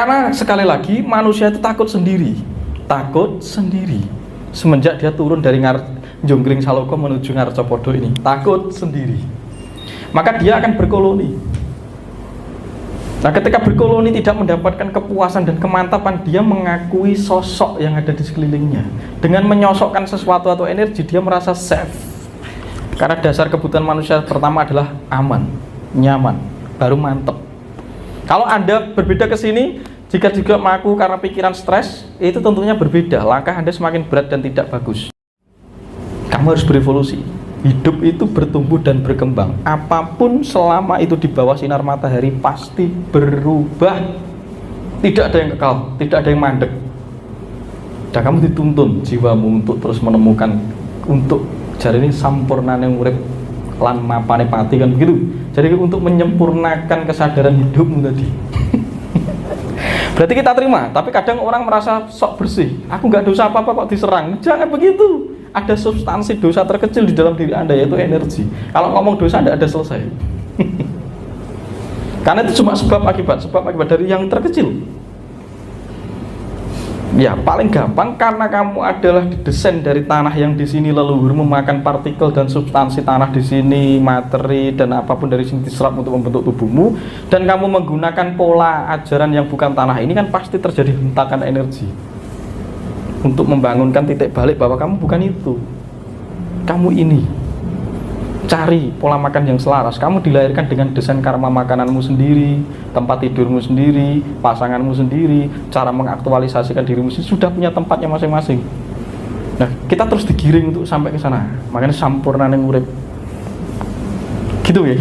Karena sekali lagi manusia itu takut sendiri. Takut sendiri. Semenjak dia turun dari Jonggring Saloko menuju Ngarcopodo ini, takut sendiri. Maka dia akan berkoloni. Nah, ketika berkoloni tidak mendapatkan kepuasan dan kemantapan, dia mengakui sosok yang ada di sekelilingnya. Dengan menyosokkan sesuatu atau energi, dia merasa safe. Karena dasar kebutuhan manusia pertama adalah aman, nyaman, baru mantep. Kalau Anda berbeda ke sini, jika juga mengaku karena pikiran stres, itu tentunya berbeda. Langkah Anda semakin berat dan tidak bagus. Kamu harus berevolusi. Hidup itu bertumbuh dan berkembang. Apapun selama itu di bawah sinar matahari pasti berubah. Tidak ada yang kekal, tidak ada yang mandek. Dan kamu dituntun jiwamu untuk terus menemukan, untuk jari ini sampurnane urip lan mapane pati, kan begitu. Jadi untuk menyempurnakan kesadaran hidupmu tadi. Berarti kita terima, tapi kadang orang merasa sok bersih. Aku nggak dosa apa-apa kok diserang. Jangan begitu. Ada substansi dosa terkecil di dalam diri Anda, yaitu energi. Kalau ngomong dosa Anda ada selesai. Karena itu cuma sebab akibat dari yang terkecil. Ya, paling gampang karena kamu adalah didesain dari tanah yang di sini leluhur memakan partikel dan substansi tanah di sini, materi dan apapun dari sini diserap untuk membentuk tubuhmu, dan kamu menggunakan pola ajaran yang bukan tanah ini, kan pasti terjadi hentakan energi untuk membangunkan titik balik bahwa kamu bukan itu, kamu ini. Cari pola makan yang selaras. Kamu dilahirkan dengan desain karma makananmu sendiri, tempat tidurmu sendiri, pasanganmu sendiri, cara mengaktualisasikan dirimu sendiri, sudah punya tempatnya masing-masing. Nah, kita terus digiring untuk sampai ke sana. Makanya sampurna yang urip. Gitu ya.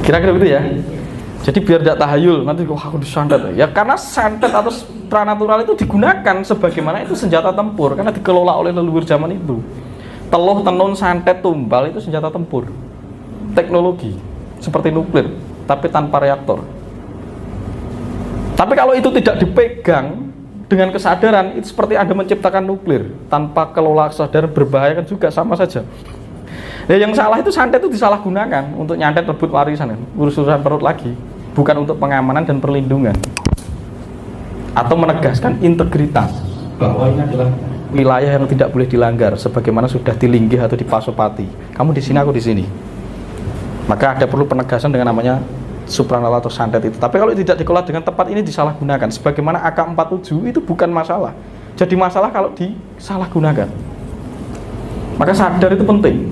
Kira-kira gitu ya. Jadi biar tidak tahayul, nanti kok aku disantet. Ya karena santet atau pranatural itu digunakan sebagaimana itu senjata tempur, karena dikelola oleh leluhur zaman itu. Teluh, tenun, santet, tumbal itu senjata tempur. Teknologi seperti nuklir, tapi tanpa reaktor. Tapi kalau itu tidak dipegang dengan kesadaran, itu seperti Anda menciptakan nuklir. Tanpa kelola kesadaran berbahaya kan juga, sama saja. Ya, yang salah itu santet itu disalahgunakan untuk nyantet rebut warisan, urus-urusan perut lagi, bukan untuk pengamanan dan perlindungan. Atau menegaskan integritas bahwa ini adalah wilayah yang tidak boleh dilanggar, sebagaimana sudah dilinggih atau dipasopati. Kamu di sini, aku di sini. Maka ada perlu penegasan dengan namanya supranala atau santet itu. Tapi kalau tidak dikelola dengan tepat, ini disalahgunakan. Sebagaimana AK-47 itu bukan masalah. Jadi masalah kalau disalahgunakan. Maka sadar itu penting.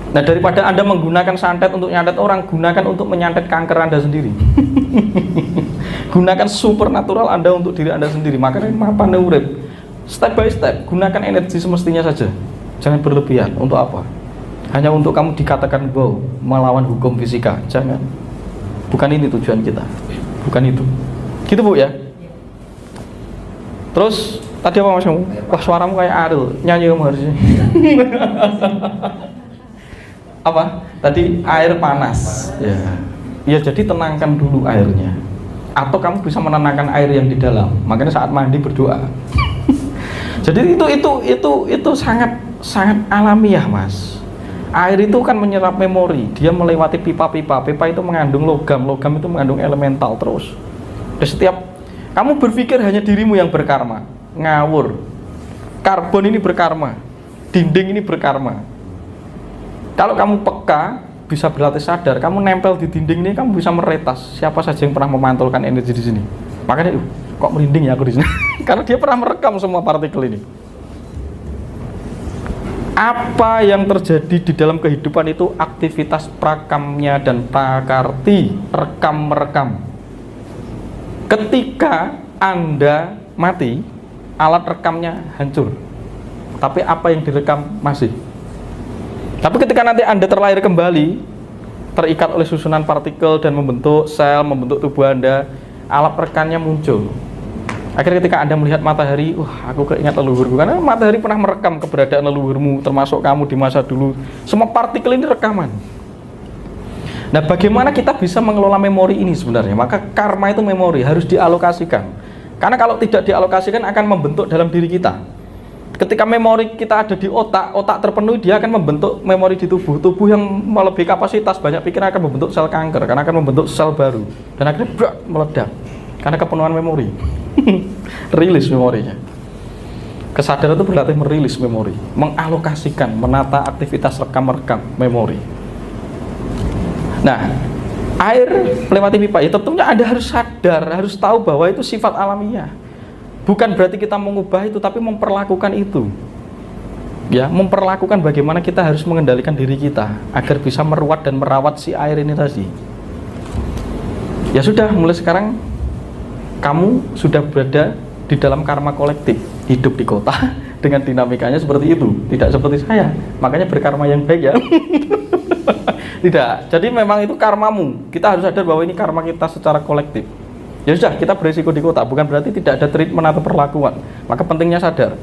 Nah, daripada Anda menggunakan santet untuk nyantet orang, gunakan untuk menyantet kanker Anda sendiri. Gunakan supernatural Anda untuk diri Anda sendiri. Makanya mapan urip. Step by step, gunakan energi semestinya saja. Jangan berlebihan. Untuk apa? Hanya untuk kamu dikatakan wow, melawan hukum fisika. Jangan. Bukan ini tujuan kita. Bukan itu. Gitu Bu ya. Terus tadi apa Mas kamu? Wah, suaramu kayak Ariel. Nyanyi kamu harusnya. Apa? Tadi air panas. Ya. Ya, jadi tenangkan dulu airnya. Atau kamu bisa menenangkan air yang di dalam. Makanya saat mandi berdoa. Jadi itu sangat alamiah, Mas. Air itu kan menyerap memori, dia melewati pipa-pipa. Pipa itu mengandung logam itu mengandung elemental terus. Dan setiap kamu berpikir hanya dirimu yang berkarma, ngawur. Karbon ini berkarma, dinding ini berkarma. Kalau kamu peka, bisa berlatih sadar, kamu nempel di dinding ini, kamu bisa meretas siapa saja yang pernah memantulkan energi di sini. Makanya kok merinding ya aku di sini. Karena dia pernah merekam semua partikel ini. Apa yang terjadi di dalam kehidupan itu aktivitas prakamnya dan prakarti, rekam-merekam. Ketika Anda mati, alat rekamnya hancur. Tapi apa yang direkam masih. Tapi ketika nanti Anda terlahir kembali, terikat oleh susunan partikel dan membentuk sel, membentuk tubuh Anda, alat rekamnya muncul. Akhirnya ketika Anda melihat matahari, wah aku keingat leluhurku, karena matahari pernah merekam keberadaan leluhurmu, termasuk kamu di masa dulu. Semua partikel ini rekaman. Nah, bagaimana kita bisa mengelola memori ini sebenarnya? Maka karma itu memori, harus dialokasikan. Karena kalau tidak dialokasikan akan membentuk dalam diri kita. Ketika memori kita ada di otak, otak terpenuhi, dia akan membentuk memori di tubuh. Tubuh yang melebihi kapasitas banyak pikiran akan membentuk sel kanker, karena akan membentuk sel baru. Dan akhirnya meledak, karena kepenuhan memori. Rilis memorinya. Kesadaran itu berlatih merilis memori, mengalokasikan, menata aktivitas rekam-rekam memori. Nah, air melewati pipa, ya tentunya Anda harus sadar, harus tahu bahwa itu sifat alamiah. Bukan berarti kita mengubah itu, tapi memperlakukan itu. Ya, memperlakukan bagaimana kita harus mengendalikan diri kita agar bisa meruat dan merawat si air ini tadi. Ya sudah, mulai sekarang kamu sudah berada di dalam karma kolektif, hidup di kota dengan dinamikanya seperti itu, tidak seperti saya. Makanya berkarma yang baik ya. Tidak. Jadi memang itu karmamu. Kita harus sadar bahwa ini karma kita secara kolektif. Ya sudah, kita berisiko di kota, bukan berarti tidak ada treatment atau perlakuan. Maka pentingnya sadar.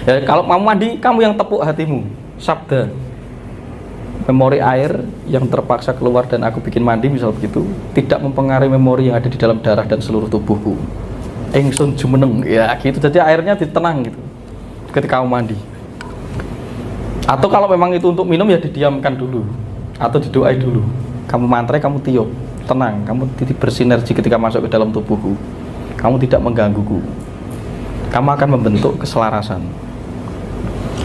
Ya, kalau mau mandi, kamu yang tepuk hatimu. Sabda. Memori air yang terpaksa keluar dan aku bikin mandi, misal begitu, tidak mempengaruhi memori yang ada di dalam darah dan seluruh tubuhku. Engsun jumeneng, ya gitu. Jadi airnya ditenang gitu ketika kamu mandi. Atau kalau memang itu untuk minum, ya didiamkan dulu atau didoai dulu. Kamu mantra, kamu tiup, tenang, kamu titik bersinergi ketika masuk ke dalam tubuhku. Kamu tidak menggangguku. Kamu akan membentuk keselarasan.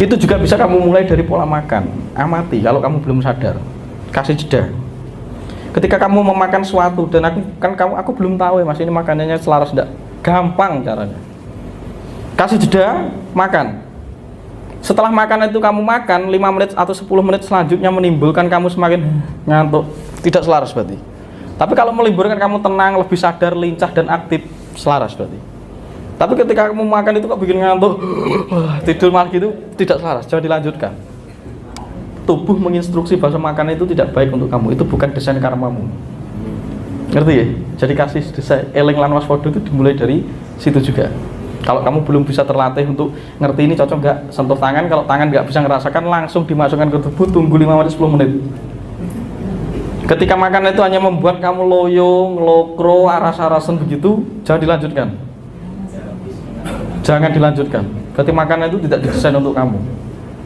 Itu juga bisa kamu mulai dari pola makan. Amati kalau kamu belum sadar. Kasih jeda. Ketika kamu memakan sesuatu dan aku belum tahu ya Mas, ini makanannya selaras enggak? Gampang caranya. Kasih jeda, makan. Setelah makan itu kamu makan 5 menit atau 10 menit selanjutnya menimbulkan kamu semakin ngantuk, tidak selaras berarti. Tapi kalau meliburkan kamu tenang, lebih sadar, lincah dan aktif, selaras berarti. Tapi ketika kamu makan itu kok bikin ngantuk, tidur malah gitu, tidak selaras, jangan dilanjutkan. Tubuh menginstruksi bahwa makan itu tidak baik untuk kamu, itu bukan desain karmamu. Ngerti ya? Jadi kasih desain eling lan waspada itu dimulai dari situ juga. Kalau kamu belum bisa terlatih untuk ngerti ini cocok nggak, sentuh tangan. Kalau tangan nggak bisa ngerasakan, langsung dimasukkan ke tubuh, tunggu 5 menit 10 menit. Ketika makan itu hanya membuat kamu loyo, ngelokro, aras-arasan begitu, jangan dilanjutkan. Jangan dilanjutkan. Berarti makanan itu tidak didesain untuk kamu.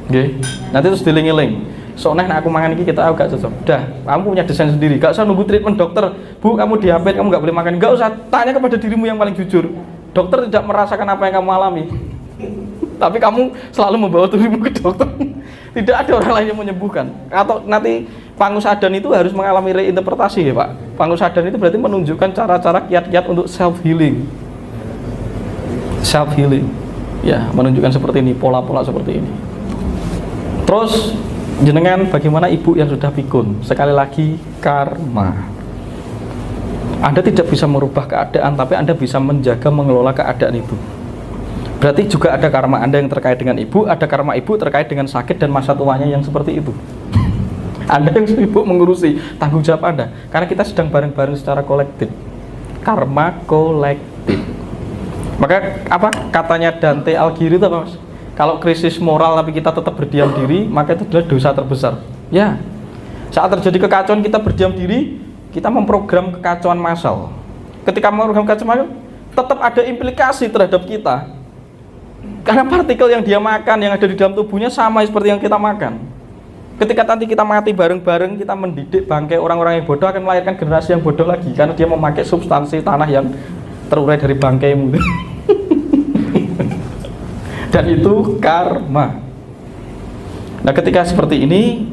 Oke? Nanti terus diling-iling. Soalnya aku makan ini kita agak cocok. Udah, kamu punya desain sendiri. Gak usah nunggu treatment dokter. Bu, kamu diabetes, kamu gak boleh makan. Gak usah, tanya kepada dirimu yang paling jujur. Dokter tidak merasakan apa yang kamu alami. Tapi kamu selalu membawa dirimu ke dokter. Tidak ada orang lain yang menyembuhkan. Atau nanti pangusadan itu harus mengalami reinterpretasi ya Pak. Pangusadan itu berarti menunjukkan cara-cara kiat-kiat untuk self healing. Self healing. Ya, menunjukkan seperti ini, pola-pola seperti ini. Terus jenengan bagaimana ibu yang sudah pikun? Sekali lagi, karma. Anda tidak bisa merubah keadaan, tapi Anda bisa menjaga, mengelola keadaan itu. Berarti juga ada karma Anda yang terkait dengan ibu, ada karma ibu terkait dengan sakit dan masa tuanya yang seperti itu. Anda yang sibuk mengurusi tanggung jawab Anda, karena kita sedang bareng-bareng secara kolektif. Karma kolektif. Maka apa katanya Dante Alighieri itu apa Mas? Kalau krisis moral tapi kita tetap berdiam diri, maka itu adalah dosa terbesar. Ya, saat terjadi kekacauan kita berdiam diri, kita memprogram kekacauan massal. Ketika memprogram kekacauan massal, tetap ada implikasi terhadap kita. Karena partikel yang dia makan, yang ada di dalam tubuhnya sama seperti yang kita makan. Ketika nanti kita mati bareng-bareng, kita mendidik bangkai orang-orang yang bodoh akan melahirkan generasi yang bodoh lagi, karena dia memakai substansi tanah yang terurai dari bangkaimu. Dan itu karma. Nah, ketika seperti ini,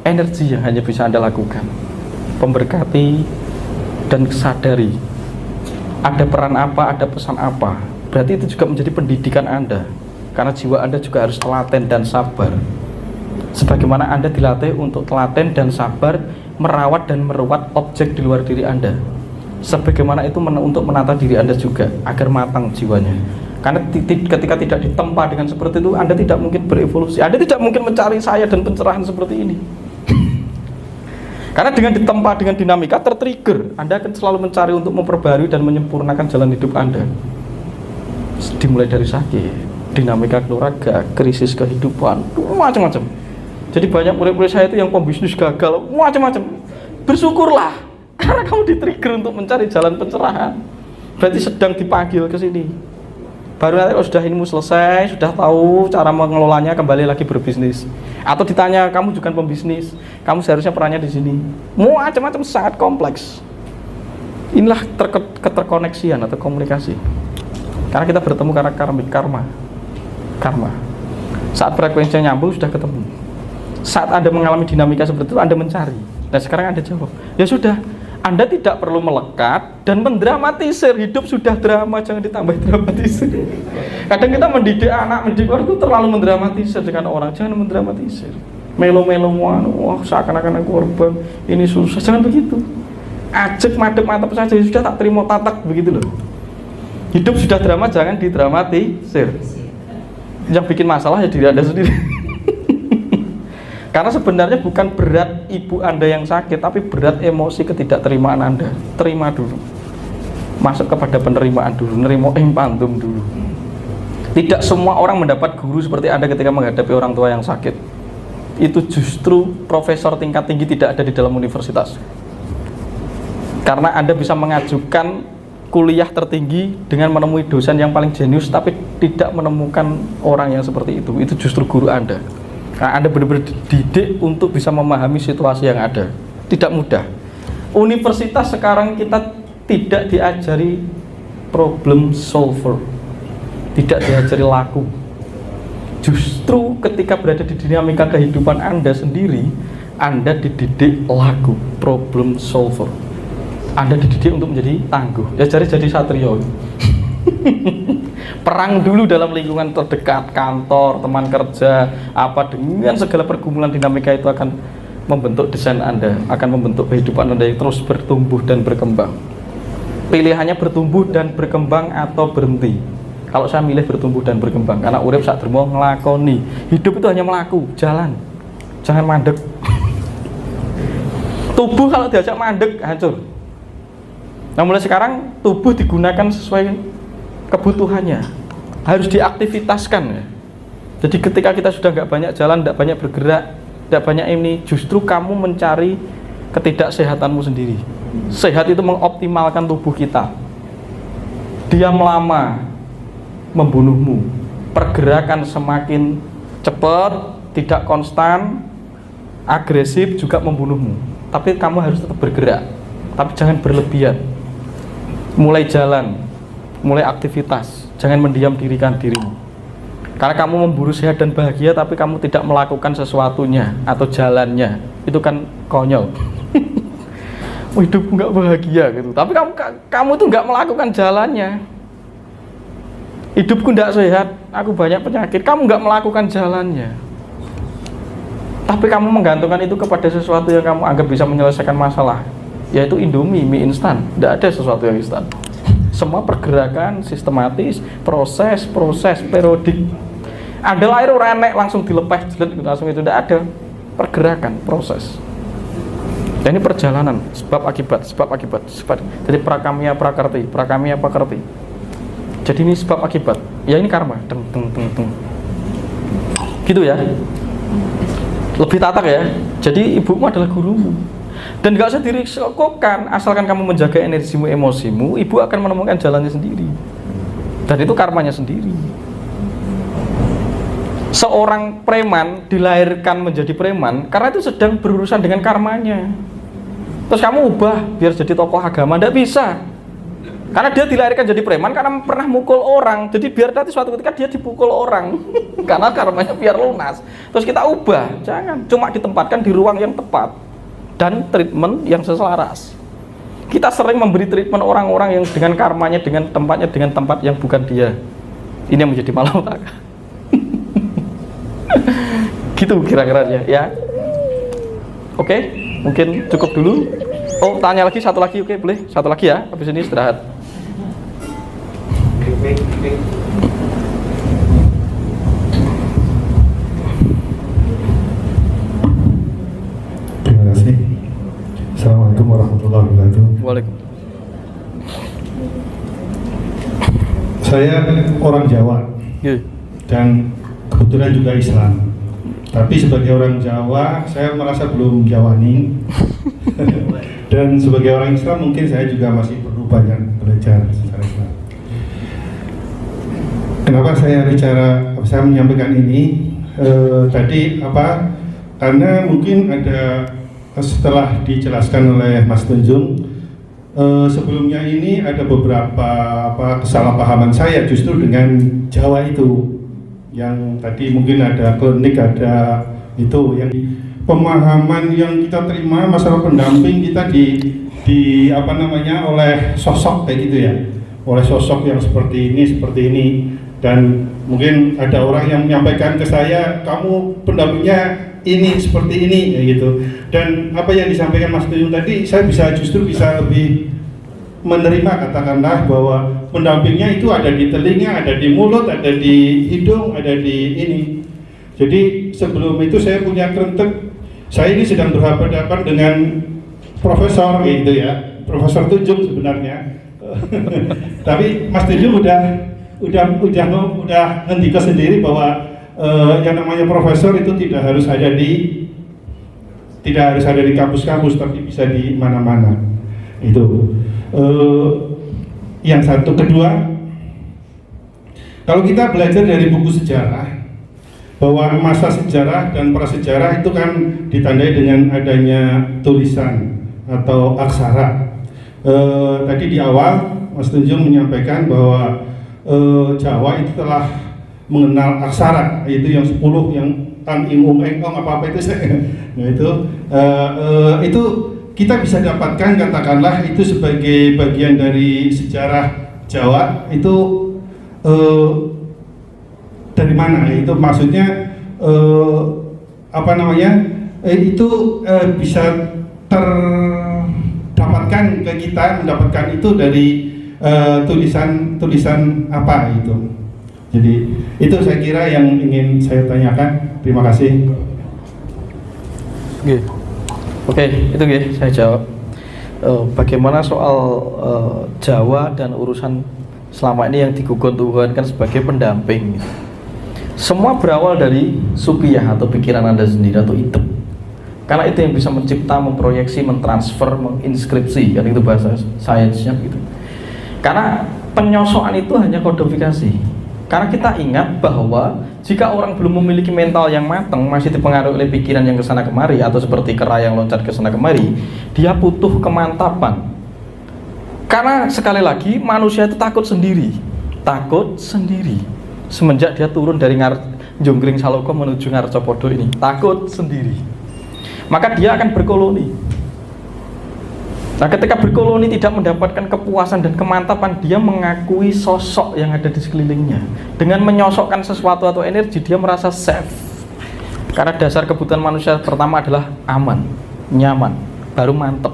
energi yang hanya bisa Anda lakukan, pemberkati dan sadari ada peran apa, ada pesan apa. Berarti itu juga menjadi pendidikan Anda, karena jiwa Anda juga harus telaten dan sabar. Sebagaimana Anda dilatih untuk telaten dan sabar merawat dan meruat objek di luar diri Anda, sebagaimana itu untuk menata diri Anda juga agar matang jiwanya. Karena ketika tidak ditempa dengan seperti itu, Anda tidak mungkin berevolusi. Anda tidak mungkin mencari saya dan pencerahan seperti ini. Karena dengan ditempa dengan dinamika tertrigger, Anda akan selalu mencari untuk memperbarui dan menyempurnakan jalan hidup Anda. Dimulai dari sakit, dinamika keluarga, krisis kehidupan, macam-macam. Jadi banyak murid-murid saya itu yang pembisnis gagal, macam-macam. Bersyukurlah, karena kamu ditrigger untuk mencari jalan pencerahan. Berarti sedang dipanggil ke sini. Baru nanti kalau sudah ilmu selesai, sudah tahu cara mengelolanya, kembali lagi berbisnis. Atau ditanya, kamu juga pembisnis, kamu seharusnya perannya di sini. Macam-macam, sangat kompleks. Inilah keterkoneksian atau komunikasi. Karena kita bertemu karena karma. Saat frekuensinya nyambung sudah ketemu. Saat Anda mengalami dinamika seperti itu, Anda mencari. Nah sekarang Anda jawab, ya sudah, Anda tidak perlu melekat dan mendramatisir. Hidup sudah drama, jangan ditambah dramatisir. Kadang kita mendidik anak, mendidik orang itu terlalu mendramatisir dengan orang. Jangan mendramatisir. Melo-melo, wah seakan-akan aku korban, ini susah. Jangan begitu. Ajak madep-madep saja, sudah tak terima tatak, begitu loh. Hidup sudah drama, jangan didramatisir. Yang bikin masalah ya diri Anda sendiri. Karena sebenarnya bukan berat ibu Anda yang sakit, tapi berat emosi ketidakterimaan Anda. Terima dulu. Masuk kepada penerimaan dulu, nerimo pantum dulu. Tidak semua orang mendapat guru seperti Anda ketika menghadapi orang tua yang sakit. Itu justru profesor tingkat tinggi tidak ada di dalam universitas. Karena Anda bisa mengajukan kuliah tertinggi dengan menemui dosen yang paling jenius, tapi tidak menemukan orang yang seperti itu. Itu justru guru Anda. Nah, Anda benar-benar dididik untuk bisa memahami situasi yang ada. Tidak mudah. Universitas sekarang kita tidak diajari problem solver, tidak diajari laku. Justru ketika berada di dinamika kehidupan Anda sendiri, Anda dididik laku, problem solver. Anda dididik untuk menjadi tangguh. Ya jadi satrio. Perang dulu dalam lingkungan terdekat, kantor, teman kerja, apa, dengan segala pergumulan dinamika itu akan membentuk desain Anda, akan membentuk kehidupan Anda yang terus bertumbuh dan berkembang. Pilihannya bertumbuh dan berkembang atau berhenti. Kalau saya milih bertumbuh dan berkembang, karena urip sak dermo nglakoni. Hidup itu hanya melaku, jalan. Jangan mandek. Tubuh kalau diajak mandek hancur. Nah mulai sekarang tubuh digunakan sesuai kebutuhannya, harus diaktivitaskan ya. Jadi ketika kita sudah nggak banyak jalan, nggak banyak bergerak, nggak banyak ini, justru kamu mencari ketidaksehatanmu sendiri. Sehat itu mengoptimalkan tubuh kita. Diam lama membunuhmu. Pergerakan semakin cepat, tidak konstan, agresif juga membunuhmu. Tapi kamu harus tetap bergerak, tapi jangan berlebihan. Mulai jalan, mulai aktivitas, jangan mendiam dirikan dirimu. Karena kamu memburu sehat dan bahagia tapi kamu tidak melakukan sesuatunya atau jalannya, itu kan konyol. Hidupku nggak bahagia gitu, tapi kamu tuh nggak melakukan jalannya. Hidupku nggak sehat, aku banyak penyakit, kamu nggak melakukan jalannya. Tapi kamu menggantungkan itu kepada sesuatu yang kamu anggap bisa menyelesaikan masalah, yaitu Indomie, mie instan. Tidak ada sesuatu yang instan. Semua pergerakan sistematis, proses periodik. Ada lahir renek langsung dilepas jelet langsung, itu tidak ada. Pergerakan, proses. Dan ini perjalanan, sebab akibat. Jadi prakamya prakerti. Jadi ini sebab akibat. Ya ini karma. Gitu ya. Lebih tatak ya. Jadi ibumu adalah gurumu. Dan gak usah dirisikokan, asalkan kamu menjaga energimu, emosimu, ibu akan menemukan jalannya sendiri. Dan itu karmanya sendiri. Seorang preman dilahirkan menjadi preman karena itu sedang berurusan dengan karmanya. Terus kamu ubah biar jadi tokoh agama, tidak bisa. Karena dia dilahirkan jadi preman karena pernah mukul orang. Jadi biar nanti suatu ketika dia dipukul orang. Karena karmanya biar lunas. Terus kita ubah, jangan. Cuma ditempatkan di ruang yang tepat dan treatment yang seselaras. Kita sering memberi treatment orang-orang yang dengan karmanya, dengan tempatnya, dengan tempat yang bukan dia. Ini yang menjadi malapetaka. Gitu kira-kira ya. Oke, mungkin cukup dulu. Oh, tanya lagi, satu lagi, oke, boleh? Satu lagi ya, habis ini istirahat. Terima kasih. Assalamualaikum warahmatullahi wabarakatuh. Waalaikumsalam. Saya orang Jawa dan kebetulan juga Islam. Tapi sebagai orang Jawa, saya merasa belum Jawani. Dan sebagai orang Islam, mungkin saya juga masih perlu banyak belajar secara Islam. kenapa saya menyampaikan ini tadi karena mungkin ada setelah dijelaskan oleh Mas Tunjung sebelumnya ini ada beberapa kesalahpahaman saya justru dengan Jawa itu, yang tadi mungkin ada klinik, ada itu yang pemahaman yang kita terima masalah pendamping kita oleh sosok kayak gitu ya, oleh sosok yang seperti ini, dan mungkin ada orang yang menyampaikan ke saya, kamu pendampingnya ini seperti ini ya gitu. Dan apa yang disampaikan Mas Tuyung tadi, saya justru bisa lebih menerima, katakanlah bahwa pendampingnya itu ada di telinga, ada di mulut, ada di hidung, ada di ini. Jadi sebelum itu saya punya kerentek, saya ini sedang berhadapan dengan profesor gitu ya, Profesor Tunjung sebenarnya. Tapi Mas Tunjung udah ngendika sendiri bahwa yang namanya profesor itu tidak harus ada di kampus-kampus, tapi bisa di mana-mana. Itu yang satu. Kedua, kalau kita belajar dari buku sejarah bahwa masa sejarah dan prasejarah itu kan ditandai dengan adanya tulisan atau aksara. Tadi di awal Mas Tunjung menyampaikan bahwa Jawa itu telah mengenal aksara, itu yang 10 yang tan imum engkong apa itu nah itu kita bisa dapatkan, katakanlah itu sebagai bagian dari sejarah Jawa itu dari mana? Itu maksudnya itu bisa terdapatkan ke kita, mendapatkan itu dari tulisan apa itu. Jadi itu saya kira yang ingin saya tanyakan. Terima kasih. Oke, itu saya jawab. Bagaimana soal Jawa dan urusan selama ini yang digugat-gugatkan sebagai pendamping? Semua berawal dari supiyah atau pikiran Anda sendiri atau item. Karena itu yang bisa mencipta, memproyeksi, mentransfer, menginskripsi, kan itu bahasa sainsnya gitu. Karena penyosokan itu hanya kodifikasi. Karena kita ingat bahwa jika orang belum memiliki mental yang matang, masih dipengaruhi oleh pikiran yang kesana kemari atau seperti kera yang loncat kesana kemari, dia butuh kemantapan. Karena sekali lagi manusia itu takut sendiri. Semenjak dia turun dari Jonggring Saloka menuju Ngarcopodo ini, takut sendiri. Maka dia akan berkoloni. Nah, ketika berkoloni tidak mendapatkan kepuasan dan kemantapan, dia mengakui sosok yang ada di sekelilingnya. Dengan menyosokkan sesuatu atau energi, dia merasa safe. Karena dasar kebutuhan manusia pertama adalah aman, nyaman, baru mantep.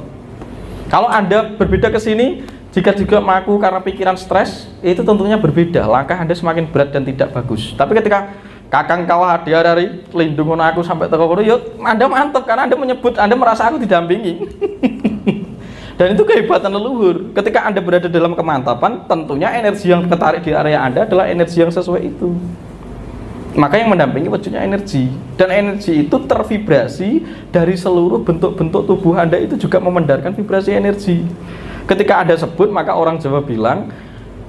Kalau Anda berbeda ke sini, jika juga mengaku karena pikiran stres, itu tentunya berbeda. Langkah Anda semakin berat dan tidak bagus. Tapi ketika kakang kawah dia dari lindungun aku sampai teko yuk, Anda mantep karena Anda menyebut, Anda merasa aku didampingi. Dan itu kehebatan leluhur. Ketika Anda berada dalam kemantapan, tentunya energi yang ketarik di area Anda adalah energi yang sesuai itu. Maka yang mendampingi wujudnya energi. Dan energi itu tervibrasi dari seluruh bentuk-bentuk tubuh Anda, itu juga memandarkan vibrasi energi. Ketika Anda sebut, maka orang Jawa bilang,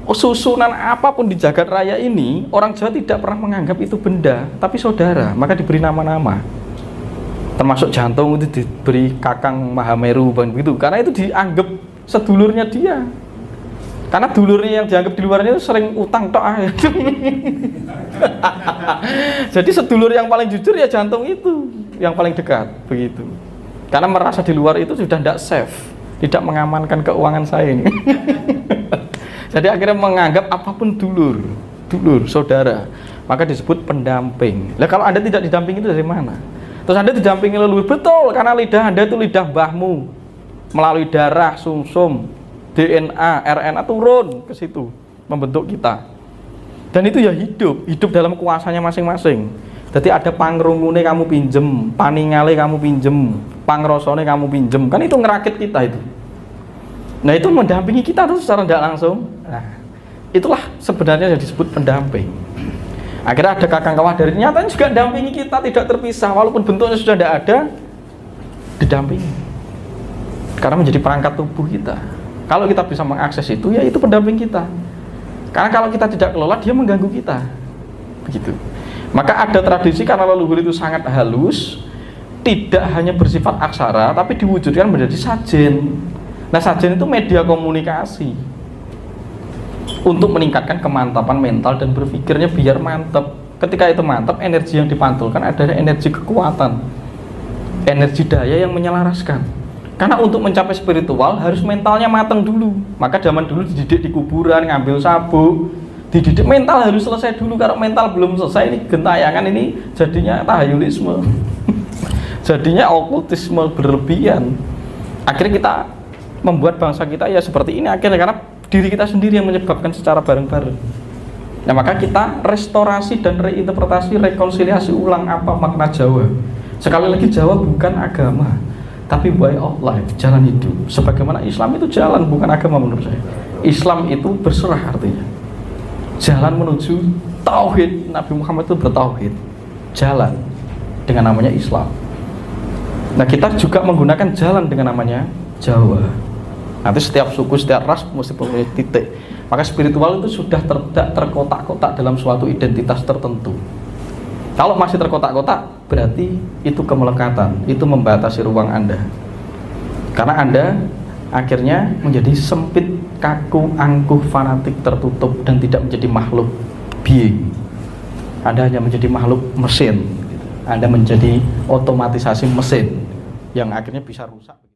susunan apapun di jagat raya ini, orang Jawa tidak pernah menganggap itu benda, tapi saudara, maka diberi nama-nama. Termasuk jantung itu diberi Kakang Mahameru, begitu, karena itu dianggap sedulurnya dia. Karena dulurnya yang dianggap di luarnya itu sering utang tok. Jadi sedulur yang paling jujur ya jantung itu, yang paling dekat, begitu. Karena merasa di luar itu sudah tidak safe, tidak mengamankan keuangan saya ini. Jadi akhirnya menganggap apapun dulur, saudara, maka disebut pendamping. Nah, kalau Anda tidak didampingi itu dari mana? Terus Anda didampingi leluhur, betul, karena lidah Anda itu lidah mbahmu, melalui darah, sumsum, DNA, RNA turun ke situ, membentuk kita. Dan itu ya hidup dalam kuasanya masing-masing. Jadi ada pangrungune kamu pinjem, paningale kamu pinjem, pangrosone kamu pinjem, kan itu ngerakit kita itu. Nah, itu mendampingi kita tuh secara tidak langsung. Nah, itulah sebenarnya yang disebut pendamping. Akhirnya ada Kakang Kawah dari, nyatanya juga dampingi kita, tidak terpisah, walaupun bentuknya sudah tidak ada, didampingi. Karena menjadi perangkat tubuh kita. Kalau kita bisa mengakses itu, ya itu pendamping kita. Karena kalau kita tidak kelola, dia mengganggu kita. Begitu. Maka ada tradisi karena leluhur itu sangat halus, tidak hanya bersifat aksara, tapi diwujudkan menjadi sajen. Nah, sajen itu media komunikasi untuk meningkatkan kemantapan mental dan berpikirnya biar mantap. Ketika itu mantap, energi yang dipantulkan adalah energi kekuatan, energi daya yang menyelaraskan. Karena untuk mencapai spiritual harus mentalnya matang dulu. Maka zaman dulu dididik di kuburan, ngambil sabuk, dididik mental harus selesai dulu. Kalau mental belum selesai, ini gentayangan, ini jadinya tahayulisme. Jadinya okultisme berlebihan. Akhirnya kita membuat bangsa kita ya seperti ini akhirnya, karena diri kita sendiri yang menyebabkan secara bareng-bareng. Nah, maka kita restorasi dan reinterpretasi, rekonsiliasi ulang apa makna Jawa. Sekali lagi, Jawa bukan agama, tapi way of life, jalan hidup. Sebagaimana Islam itu jalan, bukan agama menurut saya. Islam itu berserah artinya. Jalan menuju tauhid. Nabi Muhammad itu bertauhid. Jalan dengan namanya Islam. Nah, kita juga menggunakan jalan dengan namanya Jawa. Nanti setiap suku, setiap ras mesti punya titik. Maka spiritual itu sudah tidak terkotak-kotak dalam suatu identitas tertentu. Kalau masih terkotak-kotak, berarti itu kemelekatan, itu membatasi ruang Anda. Karena Anda akhirnya menjadi sempit, kaku, angkuh, fanatik, tertutup, dan tidak menjadi makhluk being. Anda hanya menjadi makhluk mesin. Anda menjadi otomatisasi mesin yang akhirnya bisa rusak.